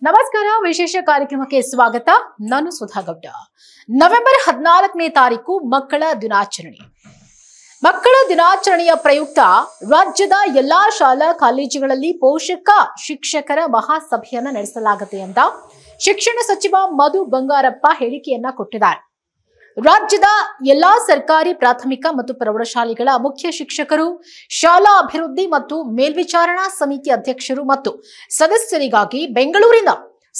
ನಮಸ್ಕಾರ, ವಿಶೇಷ ಕಾರ್ಯಕ್ರಮಕ್ಕೆ ಸ್ವಾಗತ. ನಾನು ಸುಧಾ ಗೌಡ. ನವೆಂಬರ್ 14ನೇ ತಾರೀಕು ಮಕ್ಕಳ ದಿನಾಚರಣೆ. ಮಕ್ಕಳ ದಿನಾಚರಣೆಯ ಪ್ರಯುಕ್ತ ರಾಜ್ಯದ ಎಲ್ಲಾ ಶಾಲಾ ಕಾಲೇಜುಗಳಲ್ಲಿ ಪೋಷಕ ಶಿಕ್ಷಕರ ಮಹಾಸಭೆಯನ್ನ ನಡೆಸಲಾಗುತ್ತೆ ಅಂತ ಶಿಕ್ಷಣ ಸಚಿವ ಮಧು ಬಂಗಾರಪ್ಪ ಹೇಳಿಕೆಯನ್ನ ಕೊಟ್ಟಿದ್ದಾರೆ. ರಾಜ್ಯದ ಎಲ್ಲಾ ಸರ್ಕಾರಿ ಪ್ರಾಥಮಿಕ ಮತ್ತು ಪ್ರೌಢಶಾಲೆಗಳ ಮುಖ್ಯ ಶಿಕ್ಷಕರು, ಶಾಲಾ ಅಭಿವೃದ್ಧಿ ಮತ್ತು ಮೇಲ್ವಿಚಾರಣಾ ಸಮಿತಿ ಅಧ್ಯಕ್ಷರು ಮತ್ತು ಸದಸ್ಯರಿಗಾಗಿ ಬೆಂಗಳೂರಿನ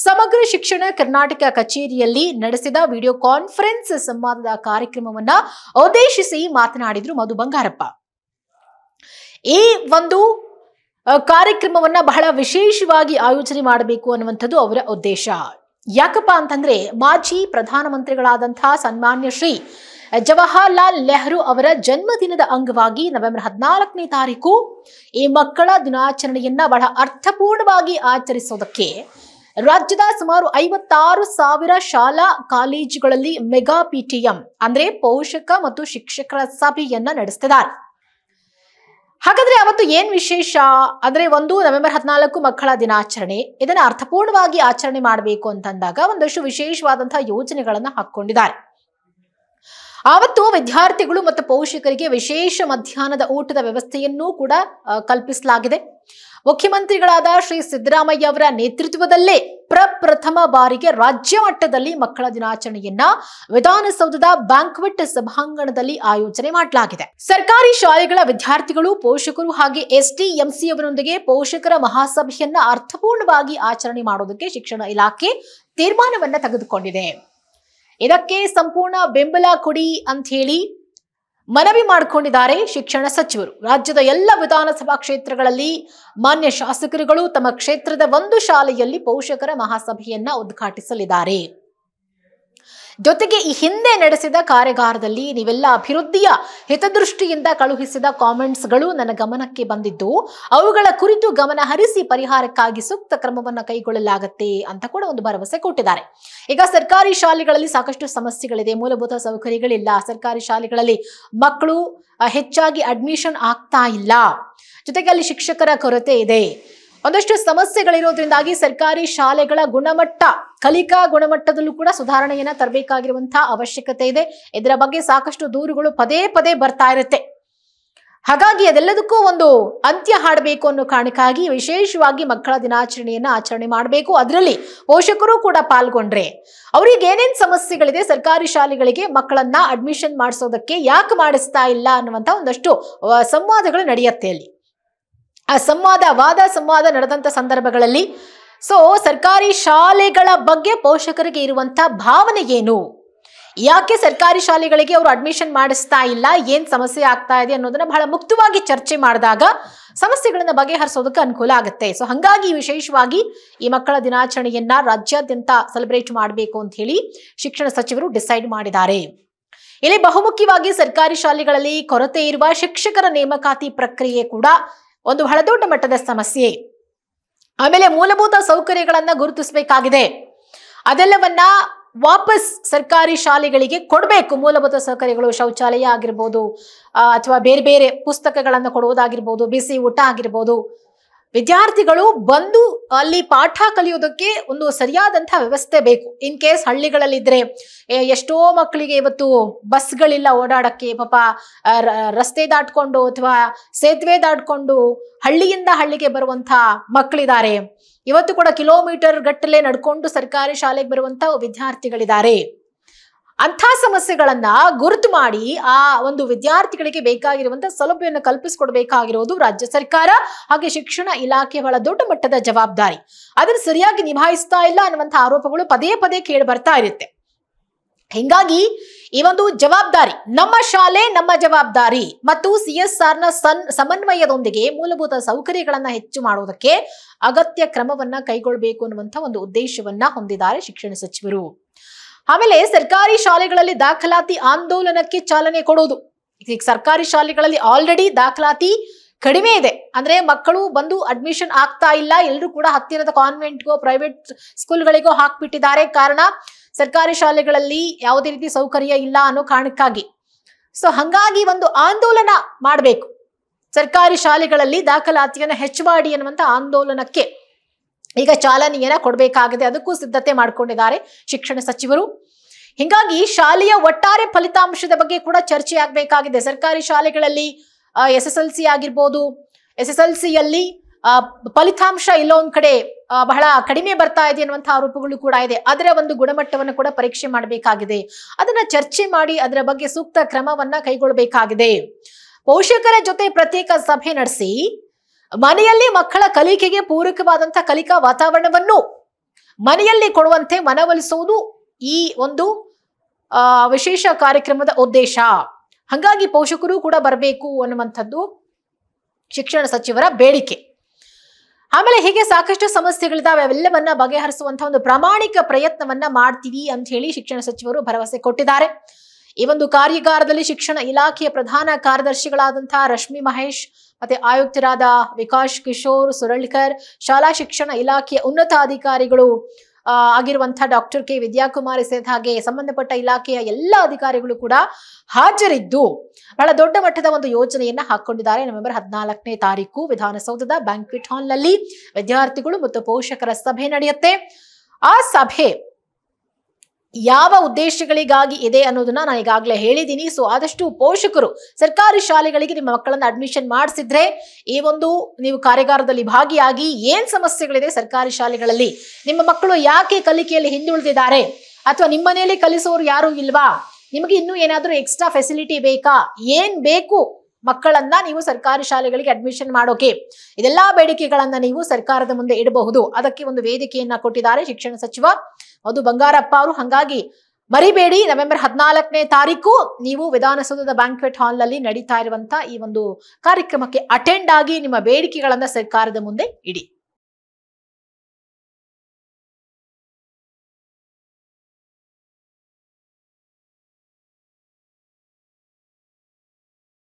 ಸಮಗ್ರ ಶಿಕ್ಷಣ ಕರ್ನಾಟಕ ಕಚೇರಿಯಲ್ಲಿ ನಡೆಸಿದ ವಿಡಿಯೋ ಕಾನ್ಫರೆನ್ಸ್ ಸಂವಾದದ ಕಾರ್ಯಕ್ರಮವನ್ನ ಉದ್ದೇಶಿಸಿ ಮಾತನಾಡಿದ್ರು ಮಧು ಬಂಗಾರಪ್ಪ. ಈ ಒಂದು ಕಾರ್ಯಕ್ರಮವನ್ನ ಬಹಳ ವಿಶೇಷವಾಗಿ ಆಯೋಜನೆ ಮಾಡಬೇಕು ಅನ್ನುವಂಥದ್ದು ಅವರ ಉದ್ದೇಶ. ಯಾಕಪ್ಪ ಅಂತಂದ್ರೆ ಮಾಜಿ ಪ್ರಧಾನಮಂತ್ರಿಗಳಾದಂತಹ ಸನ್ಮಾನ್ಯ ಶ್ರೀ ಜವಾಹರ್ಲಾಲ್ ನೆಹರು ಅವರ ಜನ್ಮದಿನದ ಅಂಗವಾಗಿ ನವೆಂಬರ್ 14ನೇ ತಾರೀಕು ಈ ಮಕ್ಕಳ ದಿನಾಚರಣೆಯನ್ನ ಬಹಳ ಅರ್ಥಪೂರ್ಣವಾಗಿ ಆಚರಿಸೋದಕ್ಕೆ ರಾಜ್ಯದ ಸುಮಾರು 56,000 ಶಾಲಾ ಕಾಲೇಜುಗಳಲ್ಲಿ ಮೆಗಾ PTM ಅಂದ್ರೆ ಪೋಷಕ ಮತ್ತು ಶಿಕ್ಷಕರ ಸಭೆಯನ್ನ ನಡೆಸ್ತಿದ್ದಾರೆ. ಹಾಗಾದ್ರೆ ಅವತ್ತು ಏನ್ ವಿಶೇಷ ಅಂದ್ರೆ, ಒಂದು ನವೆಂಬರ್ 14 ಮಕ್ಕಳ ದಿನಾಚರಣೆ, ಇದನ್ನ ಅರ್ಥಪೂರ್ಣವಾಗಿ ಆಚರಣೆ ಮಾಡಬೇಕು ಅಂತಂದಾಗ ಒಂದಷ್ಟು ವಿಶೇಷವಾದಂತಹ ಯೋಜನೆಗಳನ್ನ ಹಾಕೊಂಡಿದ್ದಾರೆ. ಆವತ್ತು ವಿದ್ಯಾರ್ಥಿಗಳು ಮತ್ತು ಪೋಷಕರಿಗೆ ವಿಶೇಷ ಮಧ್ಯಾಹ್ನದ ಊಟದ ವ್ಯವಸ್ಥೆಯನ್ನೂ ಕೂಡ ಕಲ್ಪಿಸಲಾಗಿದೆ. ಮುಖ್ಯಮಂತ್ರಿಗಳಾದ ಶ್ರೀ ಸಿದ್ದರಾಮಯ್ಯ ಅವರ ನೇತೃತ್ವದಲ್ಲೇ ಪ್ರಪ್ರಥಮ ಬಾರಿಗೆ ರಾಜ್ಯ ಮಟ್ಟದಲ್ಲಿ ಮಕ್ಕಳ ದಿನಾಚರಣೆಯನ್ನ ವಿಧಾನಸೌಧದ ಬ್ಯಾಂಕ್ವೆಟ್ ಸಭಾಂಗಣದಲ್ಲಿ ಆಯೋಜನೆ ಮಾಡಲಾಗಿದೆ. ಸರ್ಕಾರಿ ಶಾಲೆಗಳ ವಿದ್ಯಾರ್ಥಿಗಳು, ಪೋಷಕರು ಹಾಗೆ SDMC ಅವರೊಂದಿಗೆ ಪೋಷಕರ ಮಹಾಸಭೆಯನ್ನ ಅರ್ಥಪೂರ್ಣವಾಗಿ ಆಚರಣೆ ಮಾಡೋದಕ್ಕೆ ಶಿಕ್ಷಣ ಇಲಾಖೆ ತೀರ್ಮಾನವನ್ನ ತೆಗೆದುಕೊಂಡಿದೆ. ಇದಕ್ಕೆ ಸಂಪೂರ್ಣ ಬೆಂಬಲ ಕೊಡಿ ಅಂತ ಹೇಳಿ ಮನವಿ ಮಾಡಿಕೊಂಡಿದ್ದಾರೆ ಶಿಕ್ಷಣ ಸಚಿವರು. ರಾಜ್ಯದ ಎಲ್ಲ ವಿಧಾನಸಭಾ ಕ್ಷೇತ್ರಗಳಲ್ಲಿ ಮಾನ್ಯ ಶಾಸಕರುಗಳು ತಮ್ಮ ಕ್ಷೇತ್ರದ ಒಂದು ಶಾಲೆಯಲ್ಲಿ ಪೋಷಕರ ಮಹಾಸಭೆಯನ್ನ ಉದ್ಘಾಟಿಸಲಿದ್ದಾರೆ. ಜೊತೆಗೆ ಈ ಹಿಂದೆ ನಡೆಸಿದ ಕಾರ್ಯಾಗಾರದಲ್ಲಿ ನೀವೆಲ್ಲ ಅಭಿವೃದ್ಧಿಯ ಹಿತದೃಷ್ಟಿಯಿಂದ ಕಳುಹಿಸಿದ ಕಾಮೆಂಟ್ಸ್ಗಳು ನನ್ನ ಗಮನಕ್ಕೆ ಬಂದಿದ್ದು, ಅವುಗಳ ಕುರಿತು ಗಮನ ಹರಿಸಿ ಪರಿಹಾರಕ್ಕಾಗಿ ಸೂಕ್ತ ಕ್ರಮವನ್ನು ಕೈಗೊಳ್ಳಲಾಗುತ್ತೆ ಅಂತ ಕೂಡ ಒಂದು ಭರವಸೆ ಕೊಟ್ಟಿದ್ದಾರೆ. ಈಗ ಸರ್ಕಾರಿ ಶಾಲೆಗಳಲ್ಲಿ ಸಾಕಷ್ಟು ಸಮಸ್ಯೆಗಳಿದೆ, ಮೂಲಭೂತ ಸೌಕರ್ಯಗಳಿಲ್ಲ, ಸರ್ಕಾರಿ ಶಾಲೆಗಳಲ್ಲಿ ಮಕ್ಕಳು ಹೆಚ್ಚಾಗಿ ಅಡ್ಮಿಷನ್ ಆಗ್ತಾ ಇಲ್ಲ, ಜೊತೆಗೆ ಅಲ್ಲಿ ಶಿಕ್ಷಕರ ಕೊರತೆ ಇದೆ, ಒಂದಷ್ಟು ಸಮಸ್ಯೆಗಳಿರೋದ್ರಿಂದಾಗಿ ಸರ್ಕಾರಿ ಶಾಲೆಗಳ ಗುಣಮಟ್ಟ, ಕಲಿಕಾ ಗುಣಮಟ್ಟದಲ್ಲೂ ಕೂಡ ಸುಧಾರಣೆಯನ್ನ ತರಬೇಕಾಗಿರುವಂತಹ ಅವಶ್ಯಕತೆ ಇದೆ. ಇದರ ಬಗ್ಗೆ ಸಾಕಷ್ಟು ದೂರುಗಳು ಪದೇ ಪದೇ ಬರ್ತಾ ಇರುತ್ತೆ. ಹಾಗಾಗಿ ಅದೆಲ್ಲದಕ್ಕೂ ಒಂದು ಅಂತ್ಯ ಹಾಡಬೇಕು ಅನ್ನೋ ಕಾರಣಕ್ಕಾಗಿ ವಿಶೇಷವಾಗಿ ಮಕ್ಕಳ ದಿನಾಚರಣೆಯನ್ನ ಆಚರಣೆ ಮಾಡಬೇಕು. ಅದರಲ್ಲಿ ಪೋಷಕರು ಕೂಡ ಪಾಲ್ಗೊಂಡ್ರೆ ಅವ್ರಿಗೆ ಏನೇನ್ ಸಮಸ್ಯೆಗಳಿದೆ, ಸರ್ಕಾರಿ ಶಾಲೆಗಳಿಗೆ ಮಕ್ಕಳನ್ನ ಅಡ್ಮಿಷನ್ ಮಾಡಿಸೋದಕ್ಕೆ ಯಾಕೆ ಮಾಡಿಸ್ತಾ ಇಲ್ಲ ಅನ್ನುವಂತ ಒಂದಷ್ಟು ಸಂವಾದಗಳು ನಡೆಯುತ್ತೆ. ಅಲ್ಲಿ ಆ ವಾದ ಸಂವಾದ ನಡೆದಂತ ಸಂದರ್ಭಗಳಲ್ಲಿ ಸರ್ಕಾರಿ ಶಾಲೆಗಳ ಬಗ್ಗೆ ಪೋಷಕರಿಗೆ ಇರುವಂತ ಭಾವನೆ ಏನು, ಯಾಕೆ ಸರ್ಕಾರಿ ಶಾಲೆಗಳಿಗೆ ಅವರು ಅಡ್ಮಿಷನ್ ಮಾಡಿಸ್ತಾ ಇಲ್ಲ, ಏನ್ ಸಮಸ್ಯೆ ಆಗ್ತಾ ಇದೆ ಅನ್ನೋದನ್ನ ಬಹಳ ಮುಕ್ತವಾಗಿ ಚರ್ಚೆ ಮಾಡಿದಾಗ ಸಮಸ್ಯೆಗಳನ್ನ ಬಗೆಹರಿಸೋದಕ್ಕೆ ಅನುಕೂಲ ಆಗುತ್ತೆ. ಹಾಗಾಗಿ ವಿಶೇಷವಾಗಿ ಈ ಮಕ್ಕಳ ದಿನಾಚರಣೆಯನ್ನ ರಾಜ್ಯಾದ್ಯಂತ ಸೆಲೆಬ್ರೇಟ್ ಮಾಡಬೇಕು ಅಂತ ಹೇಳಿ ಶಿಕ್ಷಣ ಸಚಿವರು ಡಿಸೈಡ್ ಮಾಡಿದ್ದಾರೆ. ಇಲ್ಲಿ ಬಹುಮುಖ್ಯವಾಗಿ ಸರ್ಕಾರಿ ಶಾಲೆಗಳಲ್ಲಿ ಕೊರತೆ ಇರುವ ಶಿಕ್ಷಕರ ನೇಮಕಾತಿ ಪ್ರಕ್ರಿಯೆ ಕೂಡ ಒಂದು ಬಹಳ ದೊಡ್ಡ ಮಟ್ಟದ ಸಮಸ್ಯೆ. ಆಮೇಲೆ ಮೂಲಭೂತ ಸೌಕರ್ಯಗಳನ್ನ ಗುರುತಿಸಬೇಕಾಗಿದೆ, ಅದೆಲ್ಲವನ್ನ ವಾಪಸ್ ಸರ್ಕಾರಿ ಶಾಲೆಗಳಿಗೆ ಕೊಡಬೇಕು. ಮೂಲಭೂತ ಸೌಕರ್ಯಗಳು, ಶೌಚಾಲಯ ಆಗಿರ್ಬೋದು, ಅಥವಾ ಬೇರೆ ಬೇರೆ ಪುಸ್ತಕಗಳನ್ನು ಕೊಡುವುದಾಗಿರ್ಬೋದು, ಬಿಸಿ ಊಟ ಆಗಿರ್ಬೋದು. ವಿದ್ಯಾರ್ಥಿಗಳು ಬಂದು ಅಲ್ಲಿ ಪಾಠ ಕಲಿಯೋದಕ್ಕೆ ಒಂದು ಸರಿಯಾದಂತಹ ವ್ಯವಸ್ಥೆ ಬೇಕು. ಇನ್ ಕೇಸ್ ಹಳ್ಳಿಗಳಲ್ಲಿದ್ರೆ ಎಷ್ಟೋ ಮಕ್ಕಳಿಗೆ ಇವತ್ತು ಬಸ್ಗಳಿಲ್ಲ ಓಡಾಡಕ್ಕೆ, ಪಾಪ ರಸ್ತೆ ದಾಟ್ಕೊಂಡು ಅಥವಾ ಸೇತುವೆ ದಾಟ್ಕೊಂಡು ಹಳ್ಳಿಯಿಂದ ಹಳ್ಳಿಗೆ ಬರುವಂತ ಮಕ್ಕಳಿದ್ದಾರೆ. ಇವತ್ತು ಕೂಡ ಕಿಲೋಮೀಟರ್ ಗಟ್ಟಲೆ ನಡ್ಕೊಂಡು ಸರ್ಕಾರಿ ಶಾಲೆಗೆ ಬರುವಂತ ವಿದ್ಯಾರ್ಥಿಗಳಿದ್ದಾರೆ. ಅಂಥ ಸಮಸ್ಯೆಗಳನ್ನ ಗುರುತು ಮಾಡಿ ಆ ಒಂದು ವಿದ್ಯಾರ್ಥಿಗಳಿಗೆ ಬೇಕಾಗಿರುವಂತಹ ಸೌಲಭ್ಯವನ್ನು ಕಲ್ಪಿಸಿಕೊಡ್ಬೇಕಾಗಿರೋದು ರಾಜ್ಯ ಸರ್ಕಾರ ಹಾಗೆ ಶಿಕ್ಷಣ ಇಲಾಖೆ ಬಹಳ ದೊಡ್ಡ ಮಟ್ಟದ ಜವಾಬ್ದಾರಿ. ಅದನ್ನು ಸರಿಯಾಗಿ ನಿಭಾಯಿಸ್ತಾ ಇಲ್ಲ ಅನ್ನುವಂಥ ಆರೋಪಗಳು ಪದೇ ಪದೇ ಕೇಳಿ ಬರ್ತಾ ಇರುತ್ತೆ. ಹಿಂಗಾಗಿ ಈ ಒಂದು ಜವಾಬ್ದಾರಿ, ನಮ್ಮ ಶಾಲೆ ನಮ್ಮ ಜವಾಬ್ದಾರಿ ಮತ್ತು CSR ನ ಸಮನ್ವಯದೊಂದಿಗೆ ಮೂಲಭೂತ ಸೌಕರ್ಯಗಳನ್ನ ಹೆಚ್ಚು ಮಾಡೋದಕ್ಕೆ ಅಗತ್ಯ ಕ್ರಮವನ್ನ ಕೈಗೊಳ್ಳಬೇಕು ಅನ್ನುವಂಥ ಒಂದು ಉದ್ದೇಶವನ್ನ ಹೊಂದಿದ್ದಾರೆ ಶಿಕ್ಷಣ ಸಚಿವರು. ಆಮೇಲೆ ಸರ್ಕಾರಿ ಶಾಲೆಗಳಲ್ಲಿ ದಾಖಲಾತಿ ಆಂದೋಲನಕ್ಕೆ ಚಾಲನೆ ಕೊಡೋದು. ಈಗ ಸರ್ಕಾರಿ ಶಾಲೆಗಳಲ್ಲಿ ಆಲ್ರೆಡಿ ದಾಖಲಾತಿ ಕಡಿಮೆ ಇದೆ, ಅಂದ್ರೆ ಮಕ್ಕಳು ಬಂದು ಅಡ್ಮಿಷನ್ ಆಗ್ತಾ ಇಲ್ಲ, ಎಲ್ಲರೂ ಕೂಡ ಹತ್ತಿರದ ಕಾನ್ವೆಂಟ್ಗೋ ಪ್ರೈವೇಟ್ ಸ್ಕೂಲ್ಗಳಿಗೋ ಹಾಕ್ಬಿಟ್ಟಿದ್ದಾರೆ. ಕಾರಣ ಸರ್ಕಾರಿ ಶಾಲೆಗಳಲ್ಲಿ ಯಾವುದೇ ರೀತಿ ಸೌಕರ್ಯ ಇಲ್ಲ ಅನ್ನೋ ಕಾರಣಕ್ಕಾಗಿ. ಹಾಗಾಗಿ ಒಂದು ಆಂದೋಲನ ಮಾಡಬೇಕು, ಸರ್ಕಾರಿ ಶಾಲೆಗಳಲ್ಲಿ ದಾಖಲಾತಿಯನ್ನು ಹೆಚ್ಚು ಮಾಡಿ ಅನ್ನುವಂತ ಆಂದೋಲನಕ್ಕೆ ಈಗ ಚಾಲನೆಯನ್ನ ಕೊಡಬೇಕಾಗಿದೆ, ಅದಕ್ಕೂ ಸಿದ್ಧತೆ ಮಾಡಿಕೊಂಡಿದ್ದಾರೆ ಶಿಕ್ಷಣ ಸಚಿವರು. ಹೀಗಾಗಿ ಶಾಲೆಯ ಒಟ್ಟಾರೆ ಫಲಿತಾಂಶದ ಬಗ್ಗೆ ಕೂಡ ಚರ್ಚೆ ಆಗಬೇಕಾಗಿದೆ. ಸರ್ಕಾರಿ ಶಾಲೆಗಳಲ್ಲಿ SSLC ಆಗಿರ್ಬೋದು, SSLCಯಲ್ಲಿ ಫಲಿತಾಂಶ ಎಲ್ಲೋ ಒಂದ್ ಕಡೆ ಬಹಳ ಕಡಿಮೆ ಬರ್ತಾ ಇದೆ ಅನ್ನುವಂತಹ ಆರೋಪಗಳು ಕೂಡ ಇದೆ. ಅದರ ಒಂದು ಗುಣಮಟ್ಟವನ್ನು ಕೂಡ ಪರೀಕ್ಷೆ ಮಾಡಬೇಕಾಗಿದೆ. ಅದನ್ನ ಚರ್ಚೆ ಮಾಡಿ ಅದರ ಬಗ್ಗೆ ಸೂಕ್ತ ಕ್ರಮವನ್ನ ಕೈಗೊಳ್ಳಬೇಕಾಗಿದೆ. ಪೋಷಕರ ಜೊತೆ ಪ್ರತ್ಯೇಕ ಸಭೆ ನಡೆಸಿ ಮನೆಯಲ್ಲಿ ಮಕ್ಕಳ ಕಲಿಕೆಗೆ ಪೂರಕವಾದಂತಹ ಕಲಿಕಾ ವಾತಾವರಣವನ್ನು ಮನೆಯಲ್ಲಿ ಕೊಡುವಂತೆ ಮನವೊಲಿಸುವುದು ಈ ಒಂದು ವಿಶೇಷ ಕಾರ್ಯಕ್ರಮದ ಉದ್ದೇಶ. ಹಾಗಾಗಿ ಪೋಷಕರು ಕೂಡ ಬರಬೇಕು ಅನ್ನುವಂಥದ್ದು ಶಿಕ್ಷಣ ಸಚಿವರ ಬೇಡಿಕೆ. ಆಮೇಲೆ ಹೀಗೆ ಸಾಕಷ್ಟು ಸಮಸ್ಯೆಗಳಿದಾವೆ, ಅವೆಲ್ಲವನ್ನ ಬಗೆಹರಿಸುವಂತಹ ಒಂದು ಪ್ರಾಮಾಣಿಕ ಪ್ರಯತ್ನವನ್ನ ಮಾಡ್ತೀವಿ ಅಂತ ಹೇಳಿ ಶಿಕ್ಷಣ ಸಚಿವರು ಭರವಸೆ ಕೊಟ್ಟಿದ್ದಾರೆ. ಈ ಒಂದು ಕಾರ್ಯಾಗಾರದಲ್ಲಿ ಶಿಕ್ಷಣ ಇಲಾಖೆಯ ಪ್ರಧಾನ ಕಾರ್ಯದರ್ಶಿಗಳಾದಂತಹ ರಶ್ಮಿ ಮಹೇಶ್ ಮತ್ತೆ ಆಯುಕ್ತರಾದ ವಿಕಾಸ್ ಕಿಶೋರ್ ಸುರಳ್ಕರ್, ಶಾಲಾ ಶಿಕ್ಷಣ ಇಲಾಖೆಯ ಉನ್ನತ ಅಧಿಕಾರಿಗಳು ಆಗಿರುವಂತಹ ಡಾಕ್ಟರ್ ಕೆ ವಿದ್ಯಾಕುಮಾರಿ ಸೇರಿದ ಹಾಗೆ ಸಂಬಂಧಪಟ್ಟ ಇಲಾಖೆಯ ಎಲ್ಲ ಅಧಿಕಾರಿಗಳು ಕೂಡ ಹಾಜರಿದ್ದು ಬಹಳ ದೊಡ್ಡ ಮಟ್ಟದ ಒಂದು ಯೋಜನೆಯನ್ನ ಹಾಕೊಂಡಿದ್ದಾರೆ. ನವೆಂಬರ್ 14ನೇ ತಾರೀಕು ವಿಧಾನಸೌಧದ ಬ್ಯಾಂಕ್ವೆಟ್ ಹಾಲ್ ನಲ್ಲಿ ವಿದ್ಯಾರ್ಥಿಗಳು ಮತ್ತು ಪೋಷಕರ ಸಭೆ ನಡೆಯುತ್ತೆ. ಆ ಸಭೆ ಯಾವ ಉದ್ದೇಶಗಳಿಗಾಗಿ ಇದೆ ಅನ್ನೋದನ್ನ ನಾನು ಈಗಾಗಲೇ ಹೇಳಿದ್ದೀನಿ. ಸೊ ಆದಷ್ಟು ಪೋಷಕರು ಸರ್ಕಾರಿ ಶಾಲೆಗಳಿಗೆ ನಿಮ್ಮ ಮಕ್ಕಳನ್ನ ಅಡ್ಮಿಷನ್ ಮಾಡಿಸಿದ್ರೆ ಈ ಒಂದು ನೀವು ಕಾರ್ಯಾಗಾರದಲ್ಲಿ ಭಾಗಿಯಾಗಿ ಏನ್ ಸಮಸ್ಯೆಗಳಿದೆ ಸರ್ಕಾರಿ ಶಾಲೆಗಳಲ್ಲಿ, ನಿಮ್ಮ ಮಕ್ಕಳು ಯಾಕೆ ಕಲಿಕೆಯಲ್ಲಿ ಹಿಂದುಳಿದಿದ್ದಾರೆ, ಅಥವಾ ನಿಮ್ಮ ಮನೆಯಲ್ಲಿ ಕಲಿಸೋರು ಯಾರು ಇಲ್ವಾ, ನಿಮಗೆ ಇನ್ನೂ ಏನಾದ್ರೂ ಎಕ್ಸ್ಟ್ರಾ ಫೆಸಿಲಿಟಿ ಬೇಕಾ, ಏನ್ ಬೇಕು ಮಕ್ಕಳನ್ನ ನೀವು ಸರ್ಕಾರಿ ಶಾಲೆಗಳಿಗೆ ಅಡ್ಮಿಷನ್ ಮಾಡೋಕೆ, ಇದೆಲ್ಲಾ ಬೇಡಿಕೆಗಳನ್ನ ನೀವು ಸರ್ಕಾರದ ಮುಂದೆ ಇಡಬಹುದು. ಅದಕ್ಕೆ ಒಂದು ವೇದಿಕೆಯನ್ನ ಕೊಟ್ಟಿದ್ದಾರೆ ಶಿಕ್ಷಣ ಸಚಿವ ಮಧು ಬಂಗಾರಪ್ಪ ಅವರು. ಹಾಗಾಗಿ ಮರಿಬೇಡಿ, ನವೆಂಬರ್ 14ನೇ ತಾರೀಕು ನೀವು ವಿಧಾನಸೌಧದ ಬ್ಯಾಂಕ್ವೆಟ್ ಹಾಲ್ ನಲ್ಲಿ ನಡೀತಾ ಇರುವಂತಹ ಈ ಒಂದು ಕಾರ್ಯಕ್ರಮಕ್ಕೆ ಅಟೆಂಡ್ ಆಗಿ ನಿಮ್ಮ ಬೇಡಿಕೆಗಳನ್ನ ಸರ್ಕಾರದ ಮುಂದೆ ಇಡಿ.